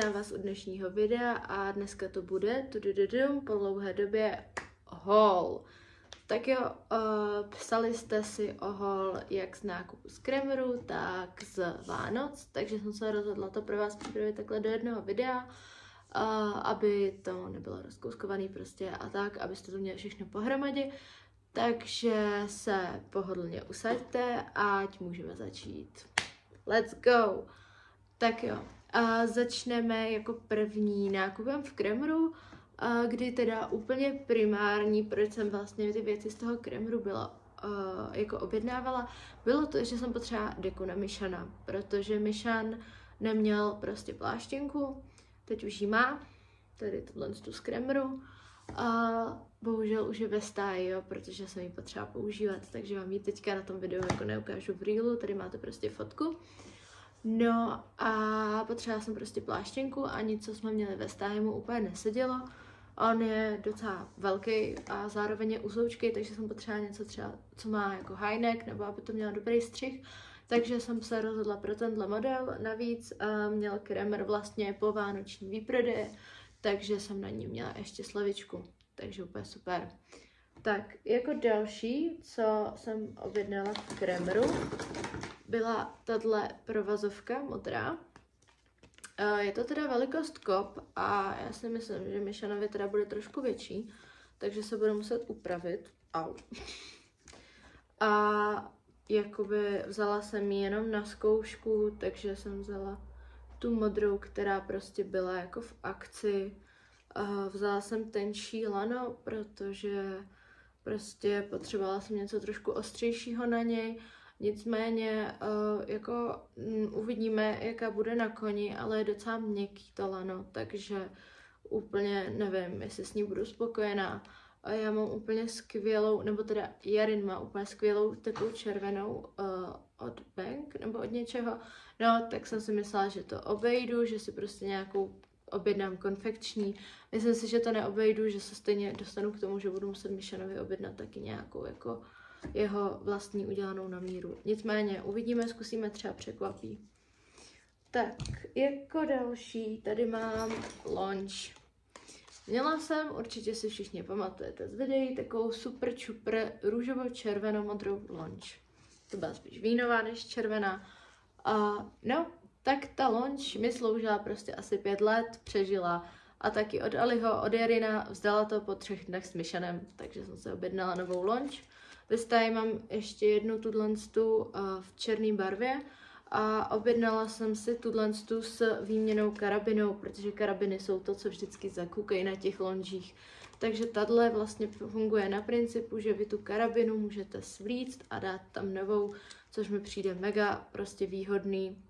vítám vás u dnešního videa a dneska to bude po dlouhé době haul. Tak jo, psali jste si o haul jak z nákupu z Kremeru, tak z Vánoc, takže jsem se rozhodla to pro vás připravit takhle do jednoho videa, aby to nebylo rozkouskovaný prostě a tak, abyste to měli všechno pohromadě. Takže se pohodlně usaďte, ať můžeme začít. Let's go! Tak jo, začneme jako první nákupem v Kremeru, kdy teda úplně primární, proč jsem vlastně ty věci z toho Kremeru byla jako objednávala, bylo to, že jsem potřebovala deku na Myšana, protože Myšan neměl prostě pláštěnku, teď už ji má, tady tohle z Kremeru, bohužel už je ve stáji, jo, protože jsem ji potřeba používat, takže vám ji teďka na tom videu jako neukážu v reelu, tady máte prostě fotku. No a potřebovala jsem prostě pláštěnku a nic, co jsme měli ve stáji, mu úplně nesedělo. On je docela velký a zároveň je uzoučkej, takže jsem potřebovala něco třeba, co má jako high-neck, nebo aby to mělo dobrý střih. Takže jsem se rozhodla pro tenhle model. Navíc měl Kremer vlastně po vánoční výprodeje, takže jsem na ní měla ještě slevičku. Takže úplně super. Tak, jako další, co jsem objednala v Kremeru, byla tahle provazovka modrá. Je to teda velikost kop a já si myslím, že Myšanovi teda bude trošku větší, takže se budu muset upravit. Au. A jakoby vzala jsem ji jenom na zkoušku, takže jsem vzala tu modrou, která prostě byla jako v akci. Vzala jsem tenčí lano, protože prostě potřebovala jsem něco trošku ostřejšího na něj. Nicméně jako uvidíme, jaká bude na koni, ale je docela měkký to lano, takže úplně nevím, jestli s ní budu spokojená. A já mám úplně skvělou, nebo teda Jarin má úplně skvělou takovou červenou od Bank nebo od něčeho. No, tak jsem si myslela, že to obejdu, že si prostě nějakou objednám konfekční. Myslím si, že to neobejdu, že se stejně dostanu k tomu, že budu muset Myšanovi objednat taky nějakou jako jeho vlastní udělanou na míru. Nicméně uvidíme, zkusíme, třeba překvapí. Tak, jako další tady mám launch. Měla jsem, určitě si všichni pamatujete z videí, takovou super čupr růžovo-červenou-modrou launch. To byla spíš vínová než červená. No, tak ta launch mi sloužila prostě asi 5 let, přežila. A taky od Aliho, od Jarina, vzdala to po 3 dnech s Myšanem, takže jsem se objednala novou launch. Ve stáji mám ještě jednu tudlenstu v černé barvě a objednala jsem si tudlenstu s výměnou karabinou, protože karabiny jsou to, co vždycky zakukají na těch lonžích. Takže tahle vlastně funguje na principu, že vy tu karabinu můžete svlíct a dát tam novou, což mi přijde mega prostě výhodný,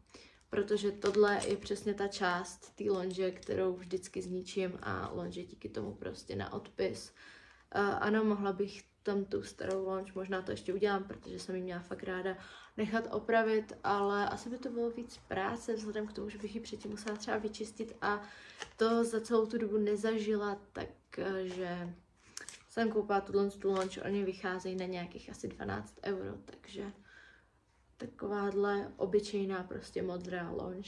protože tohle je přesně ta část té lonže, kterou vždycky zničím a lonže díky tomu prostě na odpis. Ano, mohla bych tam tu starou launch, možná to ještě udělám, protože jsem ji měla fakt ráda nechat opravit, ale asi by to bylo víc práce, vzhledem k tomu, že bych ji předtím musela třeba vyčistit a to za celou tu dobu nezažila, takže jsem koupila tu launch, oni vycházejí na nějakých asi 12 €, takže takováhle obyčejná prostě modrá launch.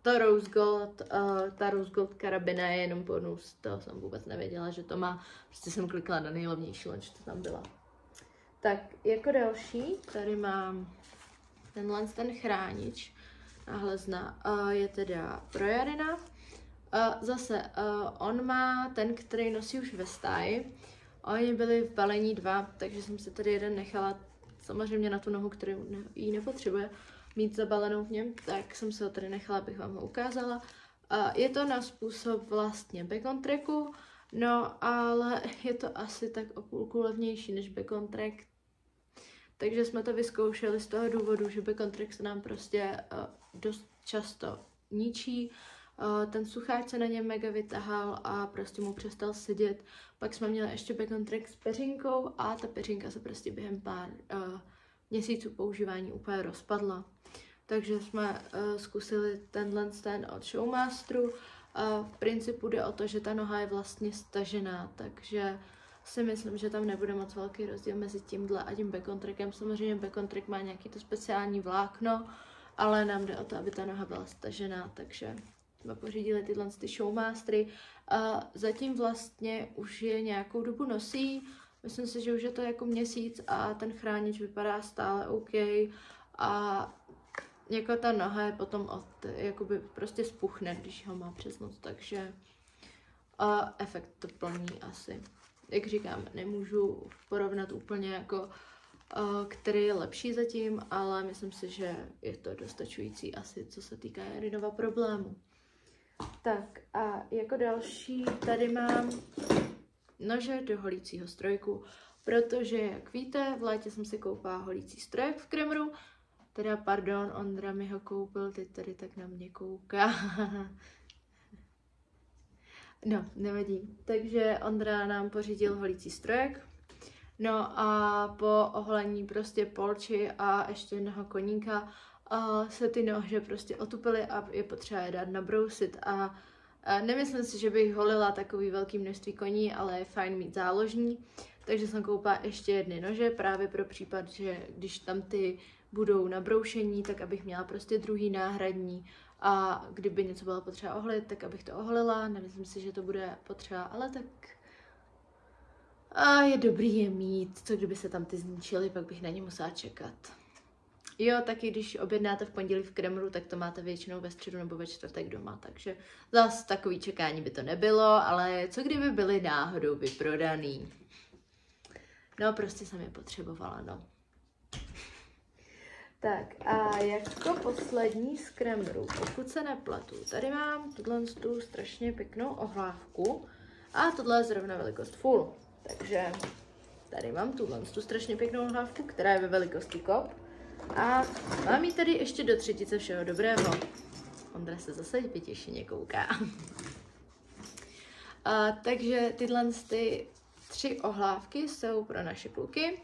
Ta Rose Gold karabina je jenom bonus, to jsem vůbec nevěděla, že to má, prostě jsem klikla na nejlevnější launch, co tam byla. Tak, jako další, tady mám ten chránič na hlezna, je teda pro Jarina. Zase, on má ten, který nosí už ve stáji, oni byli v balení 2, takže jsem si tady jeden nechala samozřejmě na tu nohu, kterou ji nepotřebuje mít zabalenou v něm, tak jsem se ho tady nechala, abych vám ho ukázala. Je to na způsob vlastně Bacon Tracku, no ale je to asi tak o půlku levnější než Bacon Track. Takže jsme to vyzkoušeli z toho důvodu, že Bacon Track se nám prostě dost často ničí. Ten sucháč se na něm mega vytahal a prostě mu přestal sedět. Pak jsme měli ještě Bacon Track s peřinkou a ta peřinka se prostě během pár měsíců používání úplně rozpadla. Takže jsme zkusili tenhle od Showmasteru. V principu jde o to, že ta noha je vlastně stažená, takže si myslím, že tam nebude moc velký rozdíl mezi tímhle a tím Bacon Trackem. Samozřejmě Bacon Track má nějaký to speciální vlákno, ale nám jde o to, aby ta noha byla stažená, takže jsme pořídili tyhle ty Showmastery. Zatím vlastně už je nějakou dobu nosí, myslím si, že už je to jako měsíc a ten chránič vypadá stále OK a jako ta noha je potom jakoby prostě spuchne, když ho má přes noc, takže efekt to plní asi. Jak říkám, nemůžu porovnat úplně jako který je lepší zatím, ale myslím si, že je to dostačující asi, co se týká Jarinova problému. Tak a jako další tady mám nože do holícího strojku, protože, jak víte, v létě jsem si koupila holící strojek v Kremru, teda pardon, Ondra mi ho koupil, teď tady tak na mě kouká. No, nevadí. Takže Ondra nám pořídil holící strojek. No a po oholení prostě polči a ještě jednoho koníka se ty nože prostě otupily a je potřeba je dát nabrousit a nemyslím si, že bych holila takový velký množství koní, ale je fajn mít záložní. Takže jsem koupila ještě jedny nože právě pro případ, že když tam ty budou nabroušení, tak abych měla prostě druhý náhradní a kdyby něco bylo potřeba oholit, tak abych to oholila. Nemyslím si, že to bude potřeba, ale tak je dobrý je mít, co kdyby se tam ty zničily, pak bych na ně musela čekat. Jo, taky když objednáte v pondělí v Kremru, tak to máte většinou ve středu nebo ve čtvrtek doma, takže zase takový čekání by to nebylo, ale co kdyby byly náhodou vyprodaný? No, prostě jsem je potřebovala, no. Tak a jako poslední z Kremru, pokud se nepletu, tady mám tuhle strašně pěknou ohlávku a tohle je zrovna velikost full. Takže tady mám tuhle strašně pěknou ohlávku, která je ve velikosti kop. A mám ji tady ještě do třetice všeho dobrého. Ondra se zase vytěšeně kouká. Takže tyhle ty 3 ohlávky jsou pro naše kluky.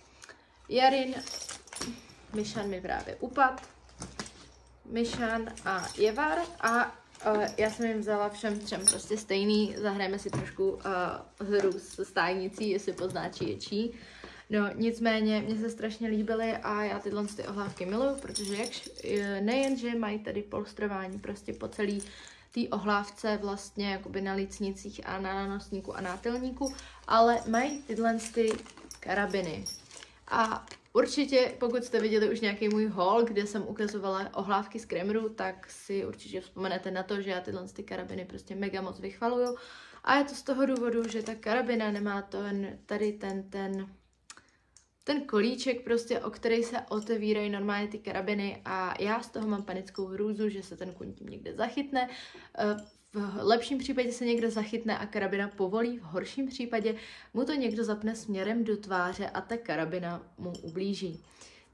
Jarin, Myšan mi právě upad, Myšan a Jevar a já jsem jim vzala všem 3 prostě stejný, zahrajeme si trošku hru s stájnicí, jestli pozná či je čí. No nicméně, mně se strašně líbily a já tyhle ty ohlávky miluju, protože nejenže mají tady polstrování prostě po celý té ohlávce vlastně jakoby na lícnicích a na nosníku a nátilníku, ale mají tyhle ty karabiny. A určitě, pokud jste viděli už nějaký můj haul, kde jsem ukazovala ohlávky z Kremru, tak si určitě vzpomenete na to, že já tyhle ty karabiny prostě mega moc vychvaluju. A je to z toho důvodu, že ta karabina nemá tady ten kolíček prostě, o který se otevírají normálně ty karabiny a já z toho mám panickou hrůzu, že se ten kůň tím někde zachytne. V lepším případě se někde zachytne a karabina povolí, v horším případě mu to někdo zapne směrem do tváře a ta karabina mu ublíží.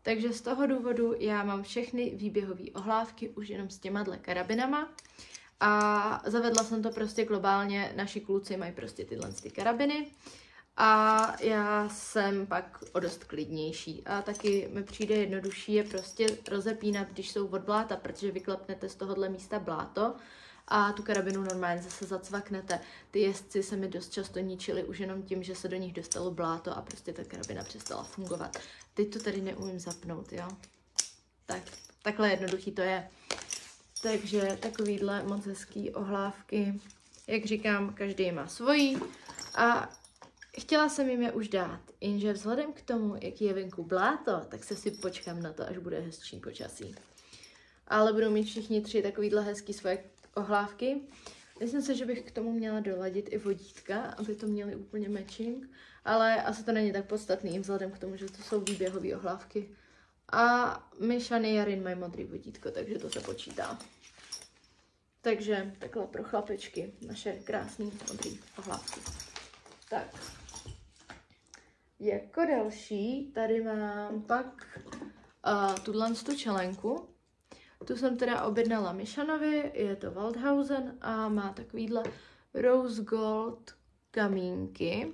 Takže z toho důvodu já mám všechny výběhové ohlávky už jenom s těma karabinama a zavedla jsem to prostě globálně, naši kluci mají prostě tyhle ty karabiny. A já jsem pak o dost klidnější. A taky mi přijde jednodušší je prostě rozepínat, když jsou od bláta, protože vyklepnete z tohohle místa bláto a tu karabinu normálně zase zacvaknete. Ty jezdci se mi dost často ničili už jenom tím, že se do nich dostalo bláto a prostě ta karabina přestala fungovat. Teď to tady neumím zapnout, jo. Takhle jednoduchý to je. Takže takovýhle moc hezký ohlávky. Jak říkám, každý má svojí a chtěla jsem jim je už dát, jenže vzhledem k tomu, jaký je venku bláto, tak se si počkám na to, až bude hezčí počasí. Ale budou mít všichni 3 takovýhle hezký svoje ohlávky. Myslím si, že bych k tomu měla doladit i vodítka, aby to měly úplně matching, ale asi to není tak podstatný, vzhledem k tomu, že to jsou výběhové ohlávky. A Myšany Jarin mají modrý vodítko, takže to se počítá. Takže takhle pro chlapečky, naše krásné modrý ohlávky. Tak. Jako další tady mám pak tuhle čelenku. Tu jsem teda objednala Myšanovi, je to Waldhausen a má takovýhle rose gold kamínky.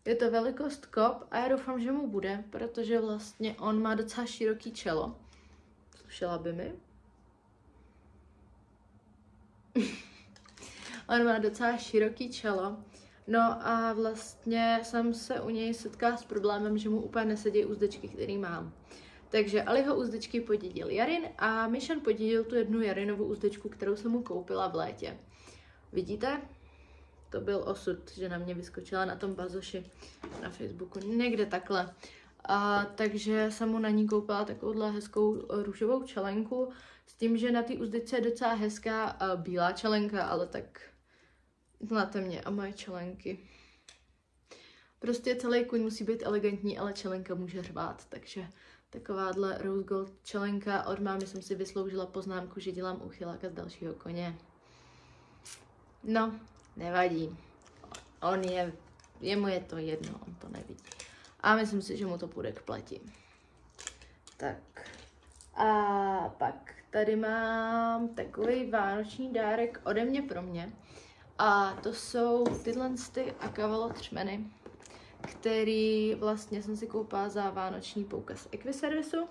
Je to velikost kop a já doufám, že mu bude, protože vlastně on má docela široký čelo. Slušela by mi? On má docela široký čelo. No a vlastně jsem se u něj setkala s problémem, že mu úplně nesedí uzdečky, který mám. Takže Aliho uzdičky podědil Jarin a Mishan podědil tu jednu Jarinovu uzdičku, kterou jsem mu koupila v létě. Vidíte? To byl osud, že na mě vyskočila na tom bazoši na Facebooku, někde takhle. Takže jsem mu na ní koupila takovouhle hezkou růžovou čelenku s tím, že na té uzdice je docela hezká bílá čelenka, ale tak znáte mě a moje čelenky. Prostě celý kůň musí být elegantní, ale čelenka může řvát, takže takováhle rose gold čelenka od mámy jsem si vysloužila poznámku, že dělám uchyláka z dalšího koně. No, nevadí. Jemu je to jedno, on to nevidí. A myslím si, že mu to půjde k pleti. Tak. A pak tady mám takový vánoční dárek ode mě pro mě. A to jsou tyhle Akavalo třmeny, který vlastně jsem si koupila za vánoční poukaz Equiservisu.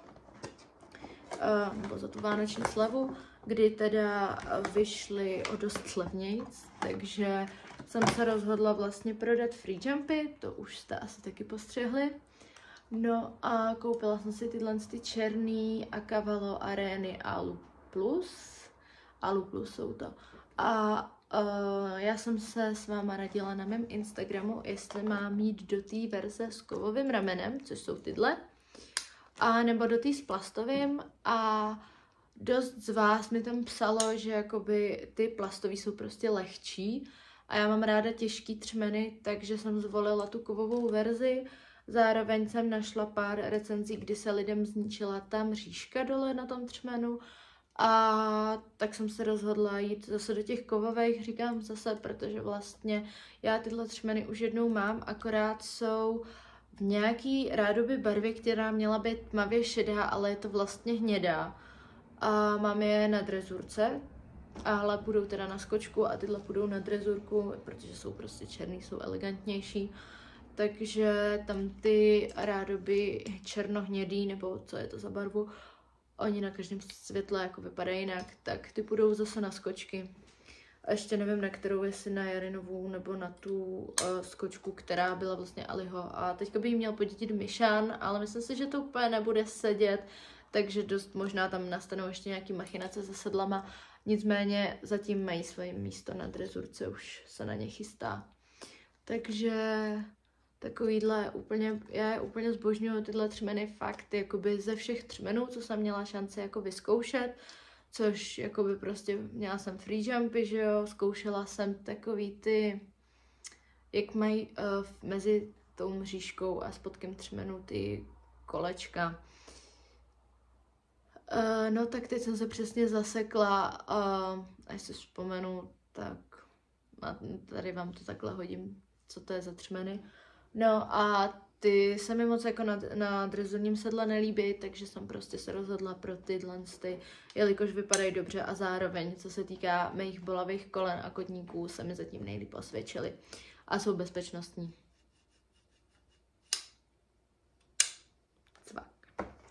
Nebo za tu vánoční slavu, kdy teda vyšly o dost levnějc, takže jsem se rozhodla vlastně prodat free jumpy, to už jste asi taky postřehli. No a koupila jsem si tyhle černý Akavalo Arény Alu Plus. Alu Plus jsou to. A já jsem se s váma radila na mém Instagramu, jestli mám jít do té verze s kovovým ramenem, což jsou tyhle, a nebo do té s plastovým, a dost z vás mi tam psalo, že jakoby ty plastový jsou prostě lehčí a já mám ráda těžký třmeny, takže jsem zvolila tu kovovou verzi. Zároveň jsem našla pár recenzí, kdy se lidem zničila ta mřížka dole na tom třmenu, a tak jsem se rozhodla jít zase do těch kovových, říkám zase, protože vlastně já tyhle třmeny už jednou mám, akorát jsou v nějaký rádoby barvě, která měla být tmavě šedá, ale je to vlastně hnědá. A mám je na drezurce, ale půjdou teda na skočku a tyhle půjdou na drezurku, protože jsou prostě černý, jsou elegantnější. Takže tam ty rádoby černohnědý, nebo co je to za barvu, oni na každém světle jako vypadají jinak, tak ty půjdou zase na skočky. A ještě nevím, na kterou, jestli na Jarinovou nebo na tu skočku, která byla vlastně Aliho. A teďka by jí měl podědit Mishan, ale myslím si, že to úplně nebude sedět, takže dost možná tam nastanou ještě nějaký machinace se sedlama. Nicméně zatím mají svoje místo na drezurce, už se na ně chystá. Takže takovýhle já úplně zbožňuju tyhle třmeny fakt, jakoby ze všech třmenů, co jsem měla šanci jako vyzkoušet, což jakoby prostě měla jsem free jumpy, že jo, zkoušela jsem takový ty, jak mají mezi tou mřížkou a spodkem třmenu ty kolečka. No tak teď jsem se přesně zasekla a jestli vzpomenu, tak tady vám to takhle hodím, co to je za třmeny. No a ty se mi moc jako na drezurním sedle nelíbí, takže jsem prostě se rozhodla pro tyhle, jelikož vypadají dobře a zároveň, co se týká mých bolavých kolen a kotníků, se mi zatím nejlíp osvědčily a jsou bezpečnostní. Cvak.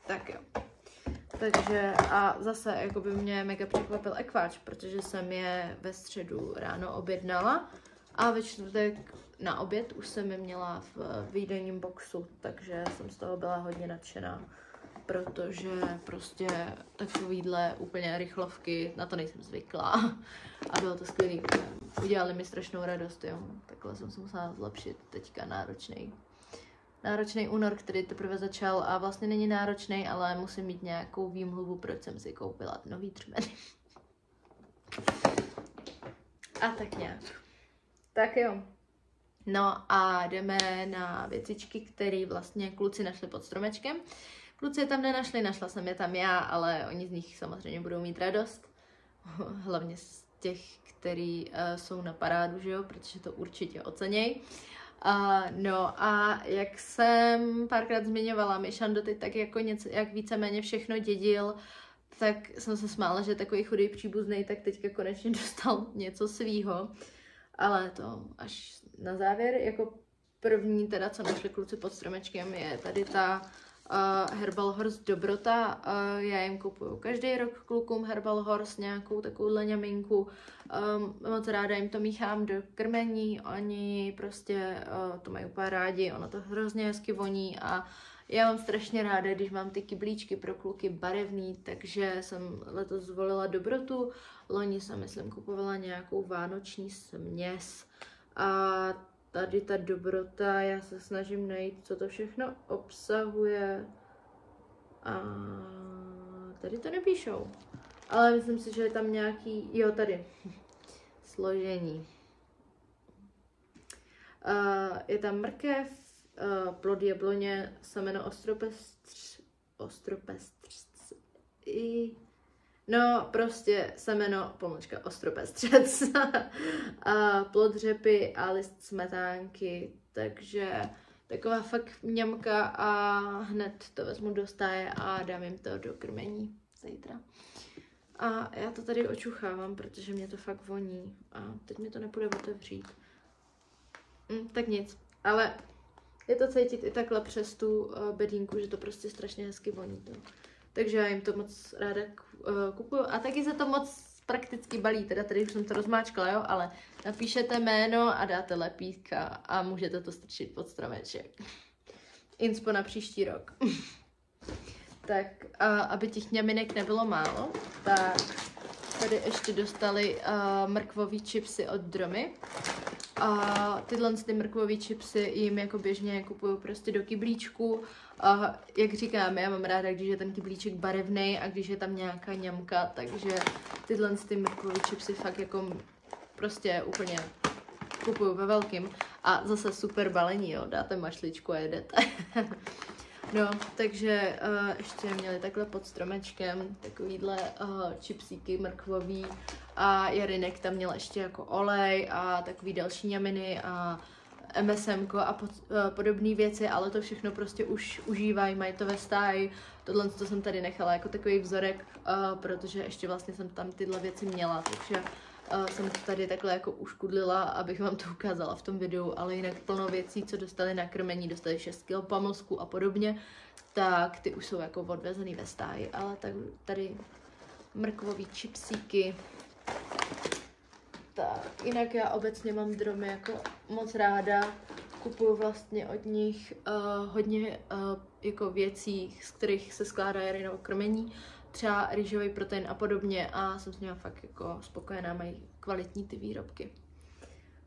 Tak jo. Takže a zase jakoby mě mega překvapil ekváč, protože jsem je ve středu ráno objednala a ve čtvrtek na oběd už jsem je měla v výdejním boxu, takže jsem z toho byla hodně nadšená, protože prostě takovýhle úplně rychlovky, na to nejsem zvyklá a bylo to skvělý. Udělali mi strašnou radost, jo. Takhle jsem se musela zlepšit teďka náročný únor, který teprve začal a vlastně není náročný, ale musím mít nějakou výmluvu, proč jsem si koupila nový třmeny. A tak nějak. Tak jo. No a jdeme na věcičky, které vlastně kluci našli pod stromečkem. Kluci je tam nenašli, našla jsem je tam já, ale oni z nich samozřejmě budou mít radost. Hlavně z těch, který jsou na parádu, že jo, protože to určitě oceněj. No a jak jsem párkrát zmiňovala, Mishan doteď tak jako něco, jak víceméně všechno dědil, tak jsem se smála, že takový chudý příbuznej tak teďka konečně dostal něco svýho. Ale to až na závěr, jako první teda, co našli kluci pod stromečkem, je tady ta Herbal Horse Dobrota. Já jim kupuju každý rok klukům Herbal Horse, nějakou takovouhle ňaminku. Moc ráda jim to míchám do krmení, oni prostě to mají úplně rádi, ono to hrozně hezky voní a já mám strašně ráda, když mám ty kyblíčky pro kluky barevný, takže jsem letos zvolila Dobrotu. Loni jsem, myslím, kupovala nějakou vánoční směs. A tady ta Dobrota, já se snažím najít, co to všechno obsahuje. A tady to nepíšou. Ale myslím si, že je tam nějaký, jo, tady, složení. Je tam mrkev, plod jabloně, semeno no prostě semeno, ostropestřec, plod řepy a list smetánky, takže taková fakt mňamka a hned to vezmu do stáje a dám jim to do krmení zítra. A já to tady očuchávám, protože mě to fakt voní a teď mi to nepůjde otevřít. Tak nic, ale je to cítit i takhle přes tu bedínku, že to prostě strašně hezky voní. To. Takže já jim to moc ráda kupuju a taky se to moc prakticky balí, teda tady už jsem to rozmáčkala, jo, ale napíšete jméno a dáte lepítka a můžete to strčit pod stromeček. Inspo na příští rok. Tak, aby těch ňaminek nebylo málo, tak tady ještě dostali mrkvový chipsy od Dromy. A tyhle ty mrkvový chipsy jim jako běžně kupuju prostě do kyblíčku. A jak říkám, já mám ráda, když je ten kyblíček barevný a když je tam nějaká ňamka, takže tyhle ty mrkvový chipsy fakt jako prostě úplně kupuju ve velkým. A zase super balení, jo, dáte mašličku a jedete. No, takže ještě měli takhle pod stromečkem takovýhle chipsíky mrkvový a Jarinek tam měl ještě jako olej a takový další ňaminy a MSMko a podobné věci, ale to všechno prostě už užívají, mají to ve stáji. Tohle to jsem tady nechala jako takový vzorek, protože ještě vlastně jsem tam tyhle věci měla, takže jsem to tady takhle jako uškudlila, abych vám to ukázala v tom videu, ale jinak plno věcí, co dostali na krmení, dostali 6 kg pamlsku a podobně, tak ty už jsou jako odvezený ve stáji, ale tak tady mrkvový chipsíky. Tak, jinak já obecně mám Dromy jako moc ráda, kupuju vlastně od nich hodně jako věcí, z kterých se skládá Jarinovo krmení, třeba rýžový protein a podobně a jsem s nimi fakt jako spokojená, mají kvalitní ty výrobky.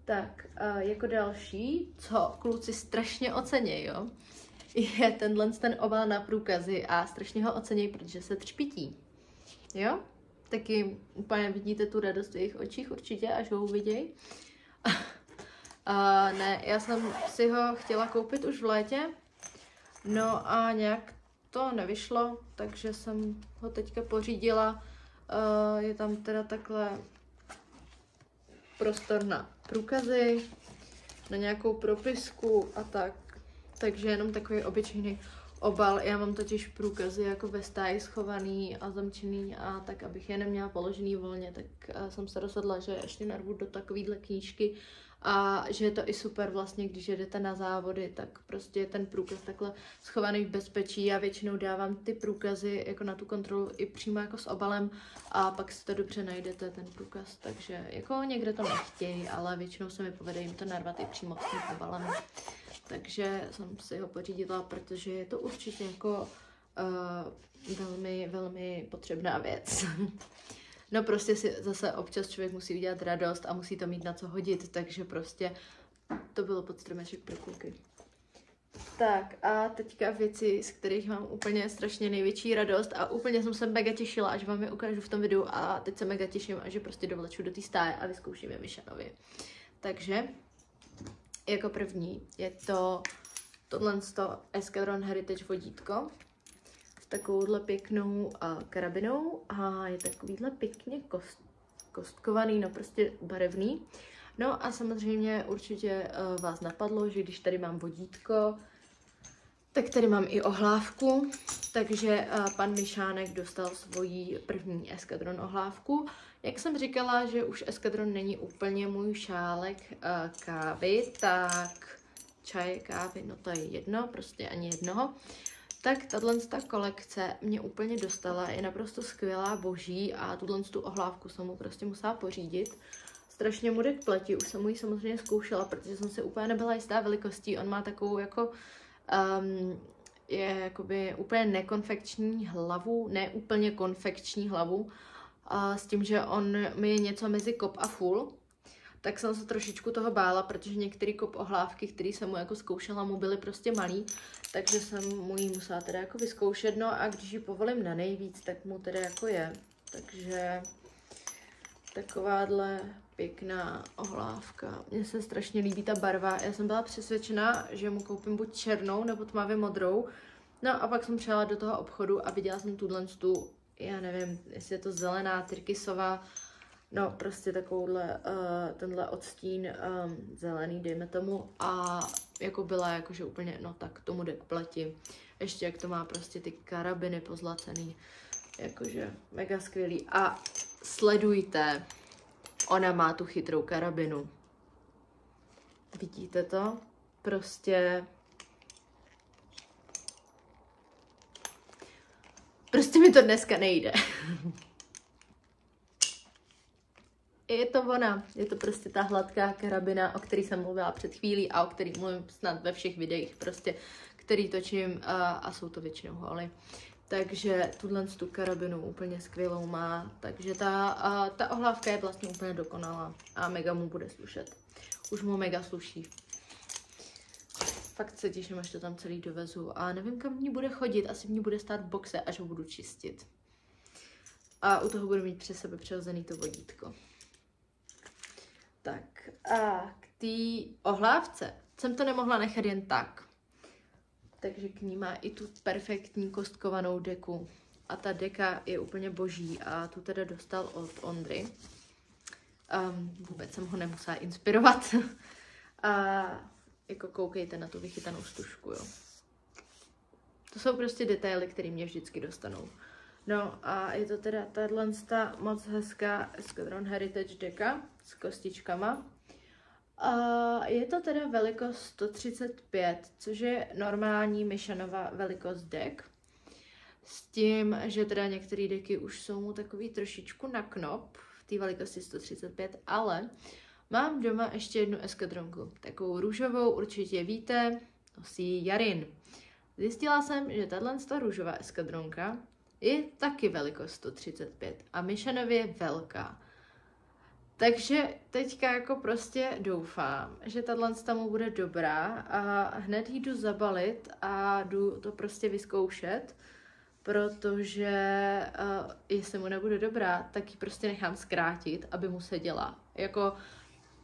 Tak, jako další, co kluci strašně ocení, jo, je ten obal na průkazy a strašně ho ocení, protože se třpití, jo? Taky úplně vidíte tu radost v jejich očích určitě, až ho uvidějí. Ne, já jsem si ho chtěla koupit už v létě, no a nějak to nevyšlo, takže jsem ho teďka pořídila. Je tam teda takhle prostor na průkazy, na nějakou propisku a tak. Takže jenom takový obyčejný obal. Já mám totiž průkazy jako ve stáji schovaný a zamčený a tak, abych je neměla položený volně, tak jsem se rozhodla, že ještě narvu do takovýhle knížky a že je to i super vlastně, když jedete na závody, tak prostě je ten průkaz takhle schovaný v bezpečí. Já většinou dávám ty průkazy jako na tu kontrolu i přímo jako s obalem a pak si to dobře najdete, ten průkaz, takže jako někde to nechtějí, ale většinou se mi povede jim to narvat i přímo s tím obalem. Takže jsem si ho pořídila, protože je to určitě jako velmi, velmi potřebná věc. No prostě si zase občas člověk musí udělat radost a musí to mít na co hodit, takže prostě to bylo pod stromeček pro kluky. Tak a teďka věci, z kterých mám úplně strašně největší radost a úplně jsem se mega těšila, až vám je ukážu v tom videu a teď se mega těším, až je prostě dovleču do té stáje a vyzkouším je Michanovi. Takže jako první je to tohle Eskadron Heritage vodítko s takovouhle pěknou karabinou a je takovýhle pěkně kostkovaný, no prostě barevný. No a samozřejmě určitě vás napadlo, že když tady mám vodítko, tak tady mám i ohlávku, takže pan Mišánek dostal svoji první Eskadron ohlávku. Jak jsem říkala, že už Eskadron není úplně můj šálek kávy, tak čaj, kávy, no to je jedno, prostě ani jednoho. Tak tato kolekce mě úplně dostala, je naprosto skvělá, boží a tu ohlávku jsem mu prostě musela pořídit. Strašně mu jde k pleti, už jsem mu ji samozřejmě zkoušela, protože jsem si úplně nebyla jistá velikostí. On má takovou jako, je jakoby úplně nekonfekční hlavu, ne úplně konfekční hlavu, s tím, že on mi je něco mezi kop a full. Tak jsem se trošičku toho bála, protože některé kop ohlávky, které jsem mu jako zkoušela, mu byly prostě malý, takže jsem mu ji musela teda jako vyzkoušet, no a když ji povolím na nejvíc, tak mu teda jako je. Takže takováhle pěkná ohlávka. Mně se strašně líbí ta barva, já jsem byla přesvědčena, že mu koupím buď černou nebo tmavě modrou, no a pak jsem přijela do toho obchodu a viděla jsem tu, já nevím, jestli je to zelená, tyrkysová, no, prostě takovouhle, tenhle odstín zelený, dejme tomu, a jako byla jakože úplně, no tak tomu jde k pleti. Ještě jak to má prostě ty karabiny pozlacený, jakože mega skvělý. A sledujte, ona má tu chytrou karabinu. Vidíte to? Prostě mi to dneska nejde. Je to ona, je to prostě ta hladká karabina, o který jsem mluvila před chvílí a o který mluvím snad ve všech videích, prostě, který točím a jsou to většinou holy. Takže tu karabinu úplně skvělou má, takže ta ohlávka je vlastně úplně dokonalá a mega mu bude slušet. Už mu mega sluší. Fakt se těším, až to tam celý dovezu a nevím, kam v ní bude chodit, asi v ní bude stát v boxe, až ho budu čistit. A u toho budu mít přes sebe přirozený to vodítko. Tak a k té ohlávce jsem to nemohla nechat jen tak. Takže k ní má i tu perfektní kostkovanou deku. A ta deka je úplně boží a tu teda dostal od Ondry. Vůbec jsem ho nemusela inspirovat. A jako koukejte na tu vychytanou stužku, jo. To jsou prostě detaily, které mě vždycky dostanou. No a je to teda tato moc hezká Escadron Heritage deka s kostičkama. A je to teda velikost 135, což je normální Missionova velikost dek. S tím, že teda některé deky už jsou mu takový trošičku na knop v té velikosti 135, ale mám doma ještě jednu eskadronku, takovou růžovou, určitě víte, nosí Jarin. Zjistila jsem, že tato růžová eskadronka je taky velikost 135 a Missionově je velká. Takže teďka jako prostě doufám, že tato mu bude dobrá a hned ji jdu zabalit a jdu to prostě vyzkoušet, protože jestli mu nebude dobrá, tak ji prostě nechám zkrátit, aby mu seděla. Jako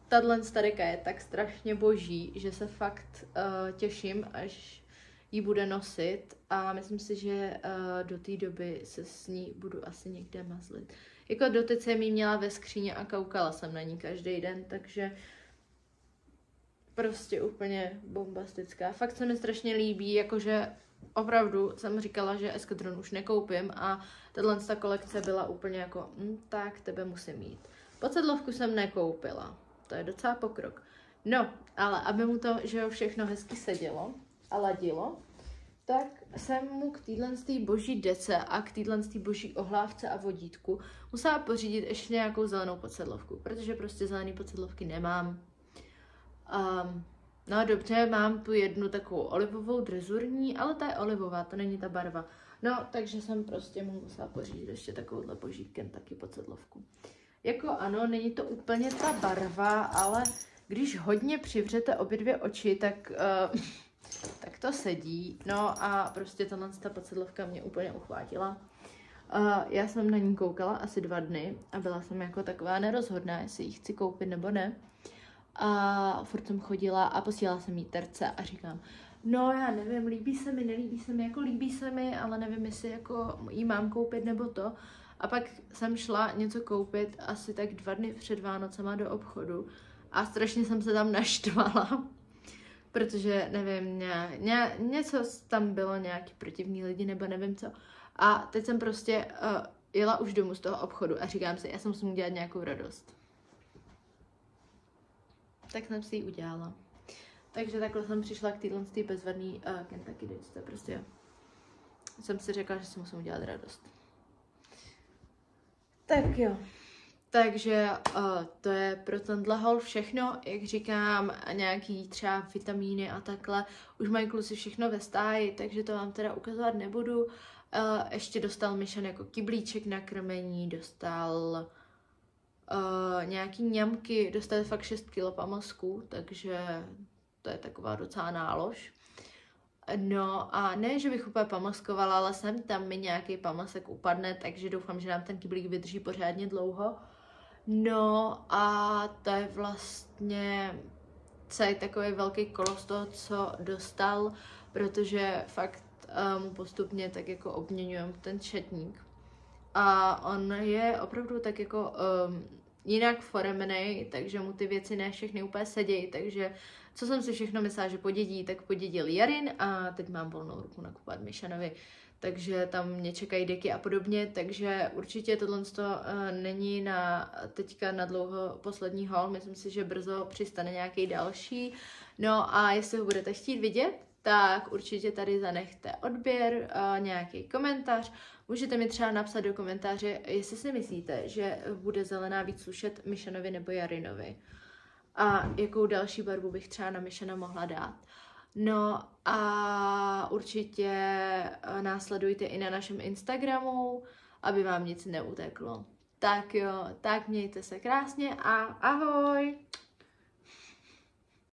tato deka je tak strašně boží, že se fakt těším, až ji bude nosit a myslím si, že do té doby se s ní budu asi někde mazlit. Jako doteď jsem ji měla ve skříně a koukala jsem na ní každý den, takže prostě úplně bombastická. Fakt se mi strašně líbí, jakože opravdu jsem říkala, že Escadron už nekoupím a tato kolekce byla úplně jako, tak tebe musím mít. Podsedlovku jsem nekoupila, to je docela pokrok. No, ale aby mu to, že jo, všechno hezky sedělo a ladilo, tak jsem mu k této boží dece a k této boží ohlávce a vodítku musela pořídit ještě nějakou zelenou podsedlovku, protože prostě zelený podsedlovky nemám. No dobře, mám tu jednu takovou olivovou drezurní, ale ta je olivová, to není ta barva. No, takže jsem prostě mu musela pořídit ještě takovouhle boží Kentucky podsedlovku. Jako ano, není to úplně ta barva, ale když hodně přivřete obě dvě oči, tak to sedí. No a prostě ta podsedlovka mě úplně uchvátila. Já jsem na ní koukala asi 2 dny a byla jsem jako taková nerozhodná, jestli ji chci koupit nebo ne. A furt jsem chodila a posílala jsem jí terce a říkám, no já nevím, líbí se mi, nelíbí se mi, jako líbí se mi, ale nevím, jestli jako jí mám koupit nebo to. A pak jsem šla něco koupit asi tak 2 dny před Vánocema do obchodu a strašně jsem se tam naštvala. Protože, nevím, něco tam bylo, nějaký protivní lidi, nebo nevím co. A teď jsem prostě jela už domů z toho obchodu a říkám si, já jsem musím udělat nějakou radost. Tak jsem si ji udělala. Takže takhle jsem přišla k této bezvadný Kentucky Dečce, prostě jsem si řekla, že si musím udělat radost. Tak jo. Takže to je pro tenhle haul všechno, jak říkám, nějaký třeba vitamíny a takhle, už mají kluci všechno ve stáji, takže to vám teda ukazovat nebudu. Ještě dostal Mission jako kyblíček na krmení, dostal nějaký ňamky, dostal fakt 6 kg pamlsků, takže to je taková docela nálož. No a ne, že bych úplně pamlskovala, ale sem tam mi nějaký pamlsek upadne, takže doufám, že nám ten kyblík vydrží pořádně dlouho. No a to je vlastně celý takový velký kolos toho, co dostal, protože fakt mu postupně tak jako obměňujeme ten četník. A on je opravdu tak jako jinak foremnej, takže mu ty věci ne všechny úplně sedějí, takže co jsem si všechno myslela, že podědí, tak podědil Jarin a teď mám volnou ruku nakupovat Mishanovi, takže tam mě čekají deky a podobně, takže určitě tohle není teďka na dlouho poslední haul, myslím si, že brzo přistane nějaký další, no a jestli ho budete chtít vidět, tak určitě tady zanechte odběr, nějaký komentář. Můžete mi třeba napsat do komentáře, jestli si myslíte, že bude zelená víc slušet Mishanovi nebo Jarinovi. A jakou další barvu bych třeba na Mishana mohla dát. No a určitě následujte i na našem Instagramu, aby vám nic neuteklo. Tak jo, tak mějte se krásně a ahoj!